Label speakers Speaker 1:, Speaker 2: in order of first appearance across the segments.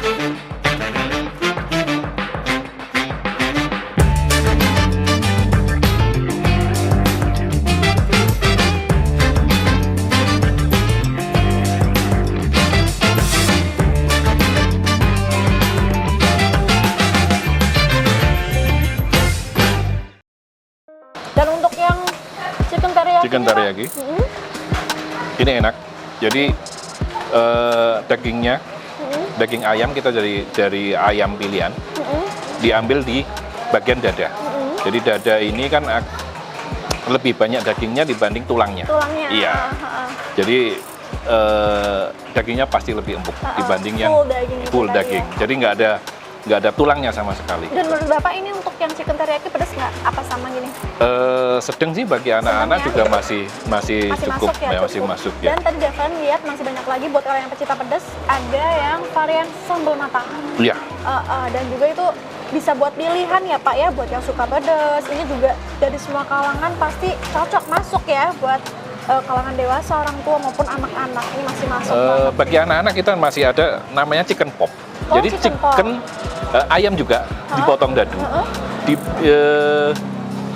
Speaker 1: Dan untuk yang chicken teriyaki,
Speaker 2: ini enak. Jadi dagingnya, daging ayam kita dari ayam pilihan, diambil di bagian dada. Jadi dada ini kan lebih banyak dagingnya dibanding tulangnya. Iya. Jadi dagingnya pasti lebih empuk dibanding yang full daging. Jadi nggak ada tulangnya sama sekali.
Speaker 1: Dan menurut Bapak ini untuk yang chicken teriyaki pedas nggak? Apa sama gini?
Speaker 2: Sedang sih bagi anak-anak juga masih cukup, masih masuk ya.
Speaker 1: Dan tadi Javan lihat masih banyak lagi buat orang yang pecinta pedas, ada yang varian sambal matang.
Speaker 2: Iya.
Speaker 1: Dan juga itu bisa buat pilihan ya Pak ya, buat yang suka pedas. Ini juga dari semua kalangan pasti cocok masuk ya buat kalangan dewasa, orang tua maupun anak-anak. Ini masih masuk banget.
Speaker 2: Bagi anak-anak kita masih ada namanya chicken pop. Jadi chicken ayam juga dipotong dadu,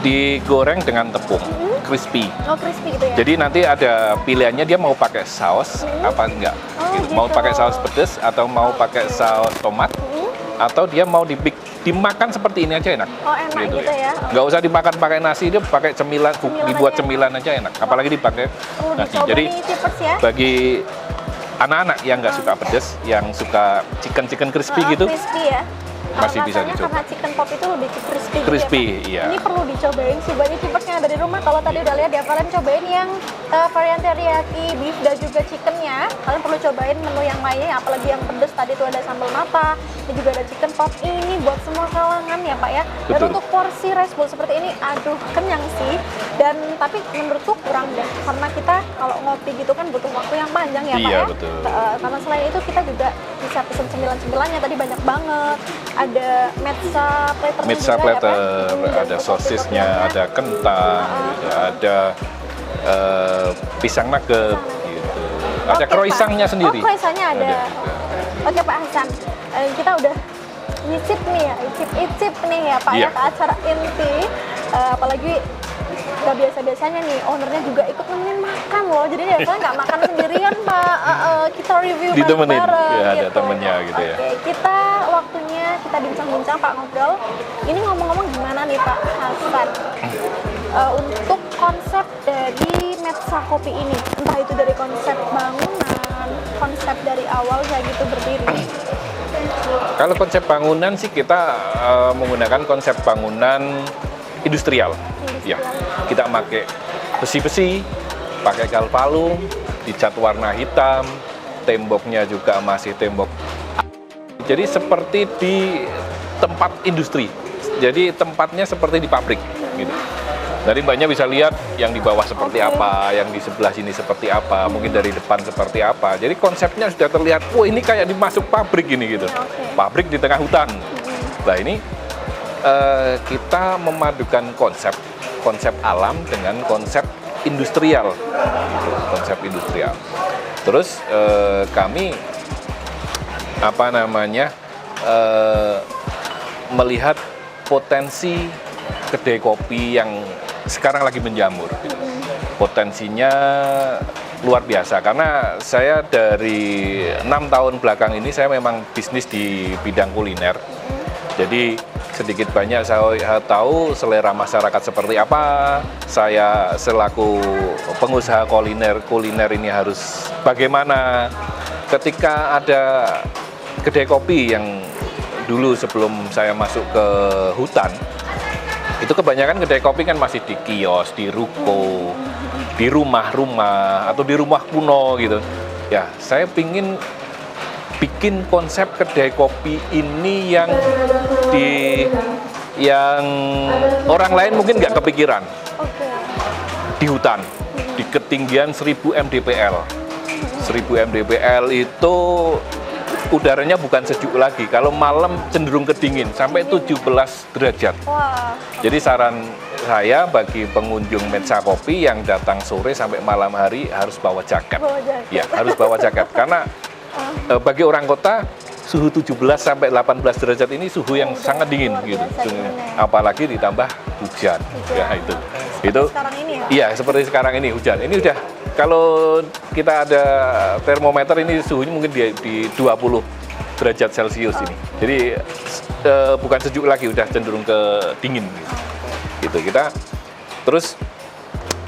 Speaker 2: digoreng dengan tepung, crispy.
Speaker 1: Oh, crispy gitu ya.
Speaker 2: Jadi nanti ada pilihannya dia mau pakai saus apa enggak. Gitu. Mau pakai saus pedas atau mau pakai saus tomat, atau dia mau dimakan seperti ini aja enak.
Speaker 1: Oh, enak gitu ya.
Speaker 2: Nggak usah dimakan pakai nasi, dia pakai cemilan dibuat cemilan aja enak. Apalagi dipakai nasi. Jadi
Speaker 1: ya?
Speaker 2: bagi anak-anak yang nggak suka pedas, yang suka chicken crispy gitu,
Speaker 1: crispy ya.
Speaker 2: Masih bisa dicoba.
Speaker 1: Karena chicken pop itu lebih crispy.
Speaker 2: Crispy,
Speaker 1: gitu ya,
Speaker 2: iya.
Speaker 1: Ini perlu dicobain sih bagi keepers yang ada di rumah. Kalau tadi udah lihat ya, kalian cobain yang varian teriyaki beef dan juga chickennya. Kalian perlu cobain menu yang lainnya, apalagi yang pedas. Tadi tuh ada sambal mata, ini juga ada chicken pop. Ini buat semua kalangan ya Pak ya. Dan
Speaker 2: Betul.
Speaker 1: untuk porsi rice bowl seperti ini, aduh kenyang sih. Dan tapi menurutku kurang deh, karena kita kalau ngopi gitu kan butuh waktu yang panjang ya Pak
Speaker 2: Iya,
Speaker 1: ya.
Speaker 2: betul.
Speaker 1: Karena selain itu kita juga bisa pesen cemilan-cemilannya, tadi banyak banget. Ada metza platter,
Speaker 2: ada sosisnya, ada kentang, gitu, ada pisang nugget, gitu. Ada croissantnya sendiri.
Speaker 1: Oh, croissantnya ada. Oke Pak Hasan, kita udah nyicip nih ya, icip nih ya Pak ya ke acara inti. Apalagi gak biasa-biasanya nih, ownernya juga ikut nemenin makan loh. Jadi biasanya nggak makan sendirian Pak. Kita review bareng-bareng.
Speaker 2: Ya, ada temennya gitu ya.
Speaker 1: Oke, kita waktunya kita bincang-bincang Pak, ngobrol. Ini ngomong-ngomong gimana nih Pak Hasan? Untuk konsep dari Metza Kopi ini, entah itu dari konsep bangunan, konsep dari awal kayak gitu berdiri.
Speaker 2: Kalau konsep bangunan sih kita menggunakan konsep bangunan industrial. Ya, kita pakai besi-besi, pakai galvalum, dicat warna hitam, temboknya juga masih tembok. Jadi seperti di tempat industri. Jadi tempatnya seperti di pabrik gitu. Dari banyak bisa lihat yang di bawah seperti apa, yang di sebelah sini seperti apa, mungkin dari depan seperti apa. Jadi konsepnya sudah terlihat, wah ini kayak dimasuk pabrik ini gitu. Pabrik di tengah hutan. Nah ini kita memadukan konsep alam dengan konsep industrial, gitu, konsep industrial. Terus kami melihat potensi kedai kopi yang sekarang lagi menjamur. Gitu. Potensinya luar biasa karena saya dari 6 tahun belakang ini saya memang bisnis di bidang kuliner. Jadi sedikit banyak saya tahu selera masyarakat seperti apa. Saya selaku pengusaha kuliner ini harus bagaimana. Ketika ada kedai kopi yang dulu sebelum saya masuk ke hutan, itu kebanyakan kedai kopi kan masih di kios, di ruko, di rumah-rumah atau di rumah kuno gitu. Ya, saya pingin bikin konsep kedai kopi ini yang orang lain mungkin nggak kepikiran. Di hutan, di ketinggian 1000 mdpl. 1000 mdpl itu udaranya bukan sejuk lagi. Kalau malam cenderung kedingin sampai 17 derajat.
Speaker 1: Wah.
Speaker 2: Jadi saran saya bagi pengunjung Metza Kopi yang datang sore sampai malam hari harus bawa jaket. Ya, harus bawa jaket karena bagi orang kota suhu 17 sampai 18 derajat ini suhu yang sangat dingin
Speaker 1: luar
Speaker 2: gitu.
Speaker 1: biasa dinginnya.
Speaker 2: Apalagi ditambah hujan. Ya itu. Itu
Speaker 1: Sekarang ini ya?
Speaker 2: iya, seperti sekarang ini hujan. Ini udah kalau kita ada termometer ini suhunya mungkin di 20 derajat Celcius ini. Jadi bukan sejuk lagi, udah cenderung ke dingin gitu. Kita terus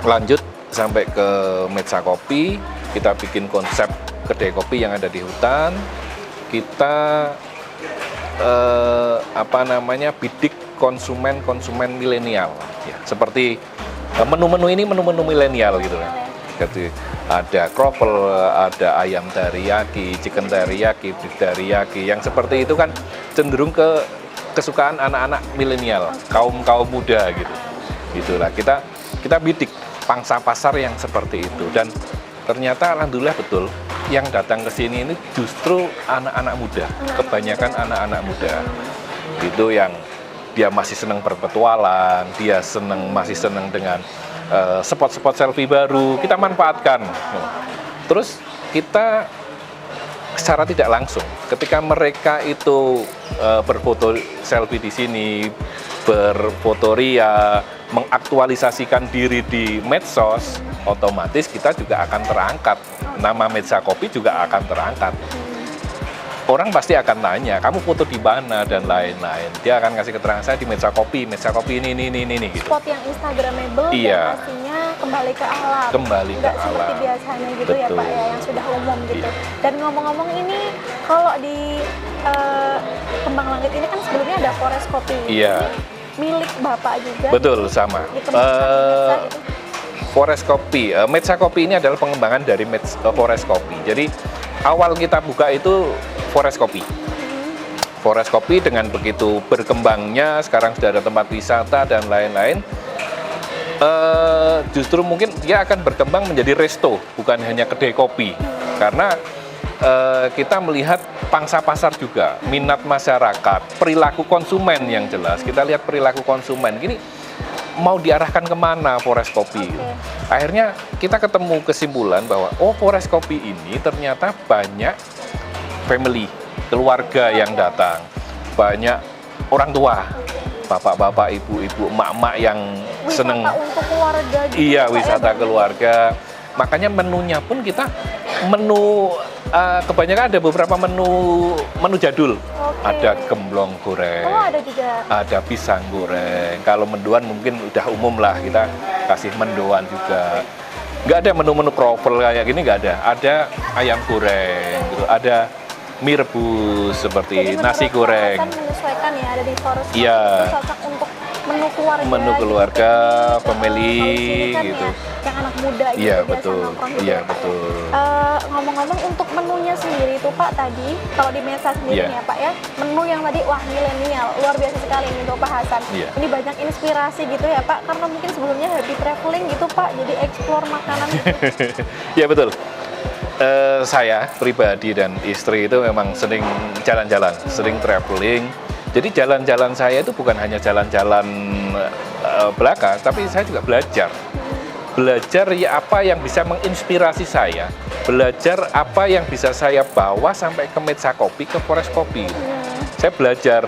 Speaker 2: lanjut sampai ke Metsa Kopi, kita bikin konsep kedai kopi yang ada di hutan. Kita bidik konsumen milenial ya, seperti menu-menu ini menu-menu milenial gitu kan. Jadi ada kroffel, ada ayam teriyaki, chicken teriyaki, beef teriyaki, yang seperti itu kan cenderung ke kesukaan anak-anak milenial, kaum muda gitu. Gitulah kita bidik pangsa pasar yang seperti itu, dan ternyata alhamdulillah betul yang datang ke sini ini justru anak-anak muda, kebanyakan anak-anak muda. Itu yang dia masih senang berpetualang, dia masih senang dengan spot-spot selfie baru, kita manfaatkan. Terus kita secara tidak langsung, ketika mereka itu berfoto selfie di sini, berfoto ria, mengaktualisasikan diri di medsos, otomatis kita juga akan terangkat. Nama Metsa Kopi juga akan terangkat. Orang pasti akan tanya, kamu foto di mana dan lain-lain. Dia akan kasih keterangan, saya di Metsa Kopi ini gitu.
Speaker 1: Spot yang instagramable,
Speaker 2: iya.
Speaker 1: Dan pastinya kembali ke alam.
Speaker 2: Kembali ke
Speaker 1: Nggak
Speaker 2: alam.
Speaker 1: seperti biasanya gitu.
Speaker 2: Betul.
Speaker 1: Ya Pak ya, yang sudah umum gitu.
Speaker 2: Iya.
Speaker 1: Dan ngomong-ngomong ini, kalau di Kembang Langit ini kan sebelumnya ada Forest Kopi.
Speaker 2: Iya.
Speaker 1: Ini milik Bapak juga.
Speaker 2: Betul, sama. Forest Kopi, Metsa Kopi ini adalah pengembangan dari Forest Kopi. Jadi awal kita buka itu Forest Kopi. Forest Kopi dengan begitu berkembangnya, sekarang sudah ada tempat wisata dan lain-lain. Justru mungkin dia akan berkembang menjadi resto, bukan hanya kedai kopi. Karena kita melihat pangsa pasar juga, minat masyarakat, perilaku konsumen yang jelas. Kita lihat perilaku konsumen. Gini, mau diarahkan kemana Forest Kopi? Akhirnya kita ketemu kesimpulan bahwa Forest Kopi ini ternyata banyak family, keluarga yang datang, banyak orang tua, bapak-bapak, ibu-ibu, emak-emak yang seneng.
Speaker 1: Wisata untuk keluarga gitu.
Speaker 2: Iya,
Speaker 1: Pak,
Speaker 2: wisata
Speaker 1: ya,
Speaker 2: keluarga. Makanya menunya pun kita kebanyakan ada beberapa menu jadul. Ada gemblong goreng.
Speaker 1: ada juga.
Speaker 2: Ada pisang goreng. Kalau mendoan mungkin udah umum lah, kita kasih mendoan juga. Nggak ada menu-menu kroffel kayak gini, nggak ada. Ada ayam goreng, gitu. Ada mie rebus seperti
Speaker 1: Jadi
Speaker 2: nasi goreng.
Speaker 1: menyesuaikan ya, ada di Forest Kopi.
Speaker 2: Iya.
Speaker 1: Itu cocok untuk menu keluarga.
Speaker 2: Menu keluarga,
Speaker 1: gitu.
Speaker 2: family,
Speaker 1: Kalau di sini kan
Speaker 2: gitu.
Speaker 1: Ya, yang anak muda gitu.
Speaker 2: Iya,
Speaker 1: biasa
Speaker 2: betul.
Speaker 1: nongkrong gitu
Speaker 2: Iya,
Speaker 1: ya, Pak, ya.
Speaker 2: betul.
Speaker 1: Ngomong-ngomong untuk menunya sendiri itu Pak tadi, kalau di Metsa sendiri
Speaker 2: Iya.
Speaker 1: nih ya Pak ya, menu yang tadi wah milenial, luar biasa sekali ini untuk Pak Hasan.
Speaker 2: Iya.
Speaker 1: Ini banyak inspirasi gitu ya Pak, karena mungkin sebelumnya happy traveling gitu Pak, jadi explore makanan gitu.
Speaker 2: Ya betul. Saya pribadi dan istri itu memang sering jalan-jalan, sering traveling. Jadi jalan-jalan saya itu bukan hanya jalan-jalan belaka, tapi saya juga belajar. Belajar ya apa yang bisa menginspirasi saya, belajar apa yang bisa saya bawa sampai ke Metsa Kopi, ke Forest Kopi. Saya belajar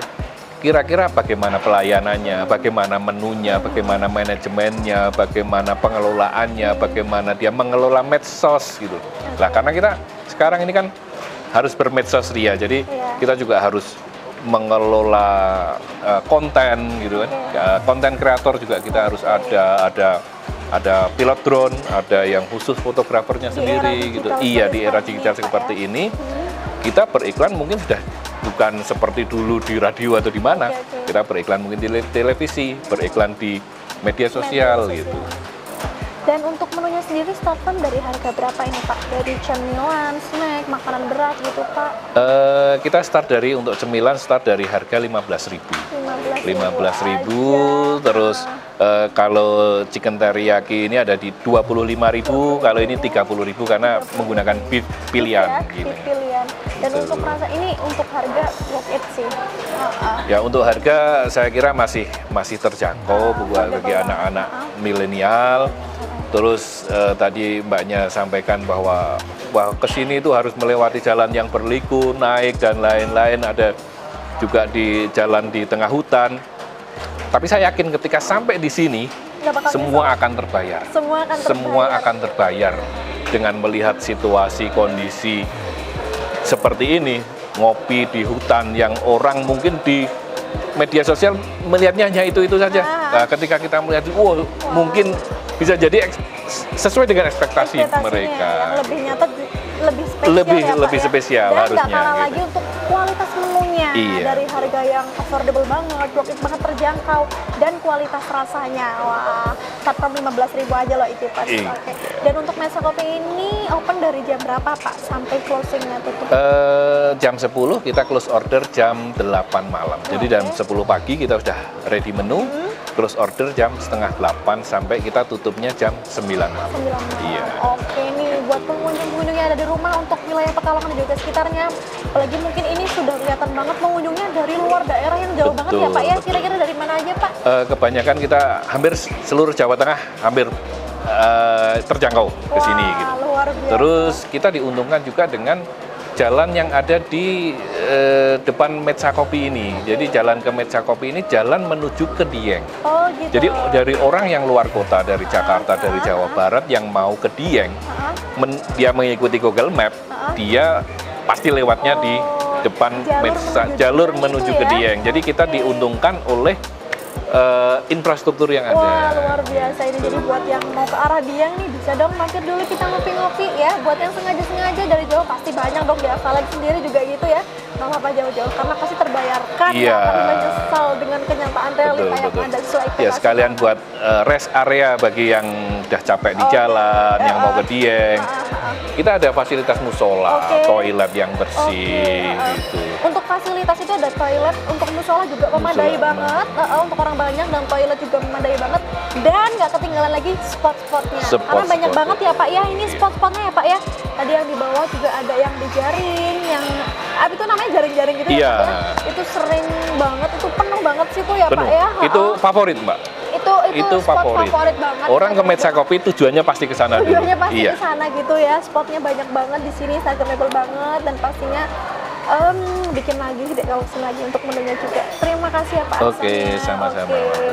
Speaker 2: kira-kira bagaimana pelayanannya, bagaimana menunya, bagaimana manajemennya, bagaimana pengelolaannya, bagaimana dia mengelola medsos gitu. Lah karena kita sekarang ini kan harus bermedsos ria, jadi kita juga harus mengelola konten gitu kan. Konten kreator juga kita harus ada pilot drone, ada yang khusus fotografernya sendiri gitu. Iya, di era digital seperti ini kita beriklan mungkin sudah bukan seperti dulu di radio atau di mana. Kita beriklan mungkin di televisi, beriklan di media sosial gitu.
Speaker 1: Dan untuk menunya sendiri startan dari harga berapa ini Pak? Dari cemilan, snack, makanan berat gitu Pak?
Speaker 2: Kita untuk cemilan start dari harga 15.000. 15.000, terus kalau chicken teriyaki ini ada di 25.000, kalau ini 30.000 karena menggunakan beef pilihan.
Speaker 1: Beef pilihan. Dan untuk rasa ini untuk harga worth it sih.
Speaker 2: Ya untuk harga saya kira masih terjangkau bagi anak-anak milenial. Terus tadi Mbaknya sampaikan bahwa bahwa kesini itu harus melewati jalan yang berliku, naik dan lain-lain, ada juga di jalan di tengah hutan. Tapi saya yakin ketika sampai di sini,
Speaker 1: Nggak bakal
Speaker 2: semua akan terbayar.
Speaker 1: Semua akan
Speaker 2: terbayar dengan melihat situasi kondisi seperti ini, ngopi di hutan yang orang mungkin di media sosial melihatnya hanya itu saja. Nah, ketika kita melihat, mungkin bisa jadi sesuai dengan ekspektasi mereka.
Speaker 1: Yang lebih nyata, lebih spesial
Speaker 2: lebih
Speaker 1: ya,
Speaker 2: spesial
Speaker 1: dan
Speaker 2: harusnya.
Speaker 1: nggak kalah
Speaker 2: gitu.
Speaker 1: lagi untuk kualitas menunya,
Speaker 2: Iya.
Speaker 1: dari harga yang affordable banget, worth it banget, terjangkau, dan kualitas rasanya. Wah, starter 15.000 aja loh Icipers.
Speaker 2: Iya.
Speaker 1: Oke. Dan untuk Mesa Kopi ini open dari jam berapa Pak sampai closingnya tutup?
Speaker 2: Jam 10 kita close order jam 8 malam. Jadi jam 10 pagi kita sudah ready menu. Close order jam setengah 8 sampai kita tutupnya jam 9 malam.
Speaker 1: 9 malam.
Speaker 2: Iya.
Speaker 1: Oke nih buat pengunjung-pengunjung yang ada di rumah untuk wilayah Pekalongan dan juga sekitarnya, apalagi mungkin ini sudah kelihatan banget pengunjungnya dari luar daerah yang jauh banget ya Pak ya.
Speaker 2: Betul.
Speaker 1: Kira-kira dari mana aja Pak?
Speaker 2: Kebanyakan kita hampir seluruh Jawa Tengah hampir terjangkau ke sini
Speaker 1: Wah,
Speaker 2: gitu.
Speaker 1: luar biasa.
Speaker 2: Terus kita diuntungkan juga dengan jalan yang ada di depan Metsa Kopi ini. Jadi jalan ke Metsa Kopi ini jalan menuju ke Dieng.
Speaker 1: Oh gitu.
Speaker 2: Jadi dari orang yang luar kota, dari Jakarta, dari Jawa Barat yang mau ke Dieng, dia mengikuti Google Map, dia pasti lewatnya di depan jalur menuju ke Dieng. Jadi kita diuntungkan oleh infrastruktur yang ada.
Speaker 1: Wah, luar biasa ini. Jadi buat yang mau ke arah Dieng nih bisa dong mampir dulu kita ngopi-ngopi ya. Buat yang sengaja-sengaja dari jauh pasti banyak dong, di Avalen sendiri juga gitu ya. Nggak apa-apa jauh-jauh karena pasti terbayarkan
Speaker 2: Iya.
Speaker 1: akan menyesal dengan kenyataan realita yang ada sesuai
Speaker 2: Ya sekalian buat rest area bagi yang udah capek di jalan, yang mau ke Dieng. Kita ada fasilitas musola, toilet yang bersih gitu.
Speaker 1: Untuk fasilitas itu ada toilet, untuk musola juga memadai banget, untuk orang banyak, dan toilet juga memadai banget, dan nggak ketinggalan lagi spot-spotnya. Karena banyak banget ya Pak ya, ini spot-spotnya ya Pak ya. Tadi yang di bawah juga ada yang di jaring, yang itu namanya jaring-jaring gitu ya Pak ya. Itu sering banget, itu penuh banget sih tuh ya Pak ya.
Speaker 2: Itu favorit Mbak.
Speaker 1: Itu spot favorit banget.
Speaker 2: Orang ke Metsa Kopi tujuannya pasti ke sana dulu.
Speaker 1: Tujuannya pasti ke sana gitu ya. Spotnya banyak banget di sini, instagramable banget, dan pastinya bikin lagi deh kalau kesini lagi untuk menunya juga. Terima kasih ya Pak.
Speaker 2: Oke, sama-sama.
Speaker 1: Oke.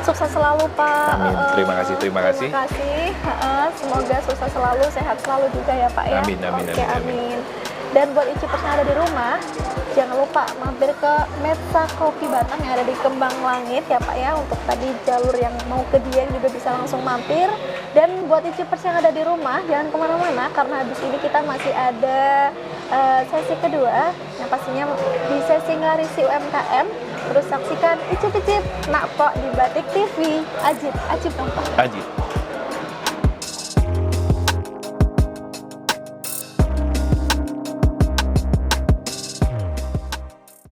Speaker 1: Sukses selalu Pak.
Speaker 2: Amin. Terima kasih.
Speaker 1: Terima kasih. Semoga sukses selalu, sehat selalu juga ya Pak ya.
Speaker 2: Amin.
Speaker 1: Oke, amin. Dan buat Icipers yang ada di rumah, jangan lupa mampir ke Metsa Kopi Batam yang ada di Kembang Langit ya Pak ya. Untuk tadi jalur yang mau ke Dieng juga bisa langsung mampir. Dan buat Icipers yang ada di rumah, jangan kemana-mana karena habis ini kita masih ada sesi kedua yang pastinya di sesi ngarisi UMKM. Terus saksikan Icip-icip Nakpo di Batik TV. Ajib dong Pak.
Speaker 2: Ajib.